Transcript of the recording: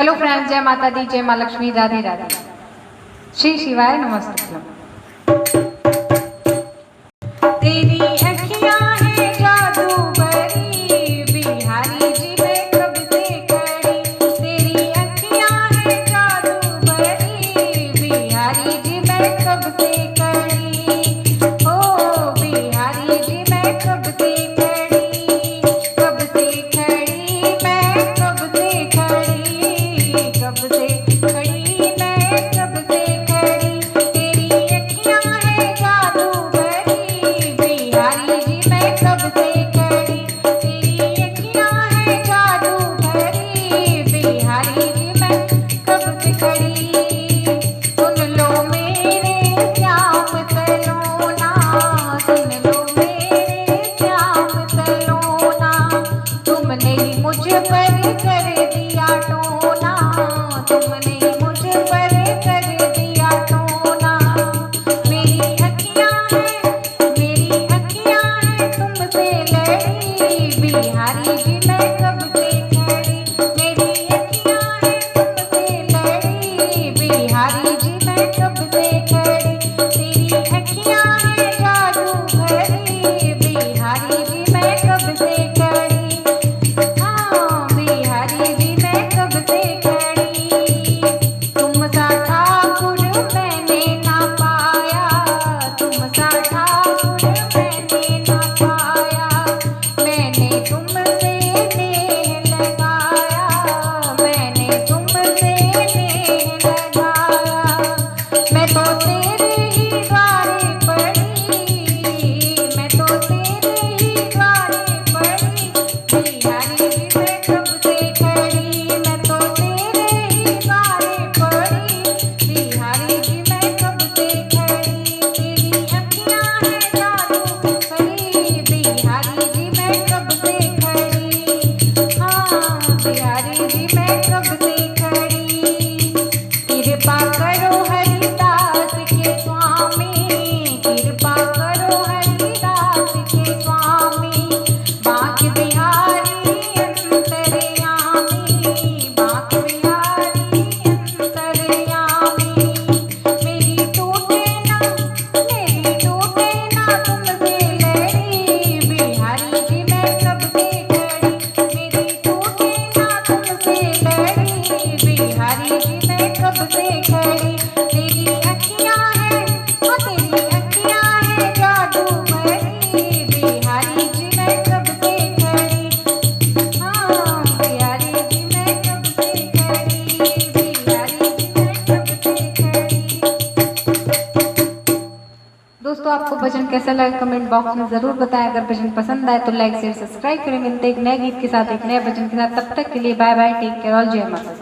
Hello friends, जय माता दी, जय माँ लक्ष्मी, राधे राधे, श्री शिवाय नमस्ते। तेरी अखियां हैं जादू भरी, बिहारी जी मैं कब से खड़ी। तेरी अखियां हैं जादू भरी, बिहारी जी मैं कब से खड़ी। ओ बिहारी जी मैं कब से खड़ी, कब से खड़ी मैं, कब से खड़ी, कब से खड़ी मैं, कब से खड़ी। तेरी अखियां हैं जादू भरी, बिहारी जी मैं कब से खड़ी। तेरी अखियां हैं जादू भरी, बिहारी जी मैं कब से खड़ी। सुन लो मेरे श्याम सलोना, सुन लो मेरे श्याम सलोना, तुमने ही मुझ पर कर दिया टोना, तुमने ही मुझ पर कर दिया टोना। मेरी अखियां हैं, मेरी अखियां हैं तुमसे लड़ी, बिहारी जी मैं कब से खड़ी। मेरी अखियां हैं तुमसे लड़ी, बिहारी जी मैं कब से खड़ी। तेरी अखियां हैं जादू भरी, बिहारी जी मैं कब से खड़ी। हाँ बिहारी जी मैं कब से खड़ी। तुम सा ठाकुर मैंने ना पाया, तुम सा ठाकुर मैंने ना पाया। मैंने तुमसे नेह लगाया, मैंने तुमसे नेह लगाया। मैं तो तेरे ही द्वारे पड़ी, मैं तो तेरे ही द्वारे पड़ी, बिहारी जी मैं कब से खड़ी। मैं तो तेरे ही द्वारे पड़ी, बिहारी जी मैं कब से खड़ी। तेरी अखियां हैं जादू भरी, बिहारी जी मैं कब से खड़ी। हाँ बिहारी जी मैं कब से खड़ी। कृपा करो हरिदास के स्वामी, कृपा करो हरिदास के स्वामी। बांके बिहारी अंतर्यामी, बांके बिहारी अंतर्यामी। मेरी टूटे ना, मेरी टूटे ना तुमसे लड़ी, बिहारी जी मैं कब से खड़ी। मेरी टूटे ना तुमसे लड़ी, बिहारी जी मैं कब से खड़ी। तेरी अखियां हैं, ओ तेरी अखियां हैं जादू भरी, बिहारी जी मैं कब से खड़ी। हाँ बिहारी जी मैं कब से खड़ी, बिहारी जी मैं कब से खड़ी। दोस्तों आपको भजन कैसा लगा कमेंट बॉक्स में जरूर बताएं। अगर भजन पसंद आए तो लाइक शेयर सब्सक्राइब करें। मिलते हैं एक नए गीत के साथ, एक नए भजन के साथ। तब तक के लिए bye bye, take care, all जय माता दी।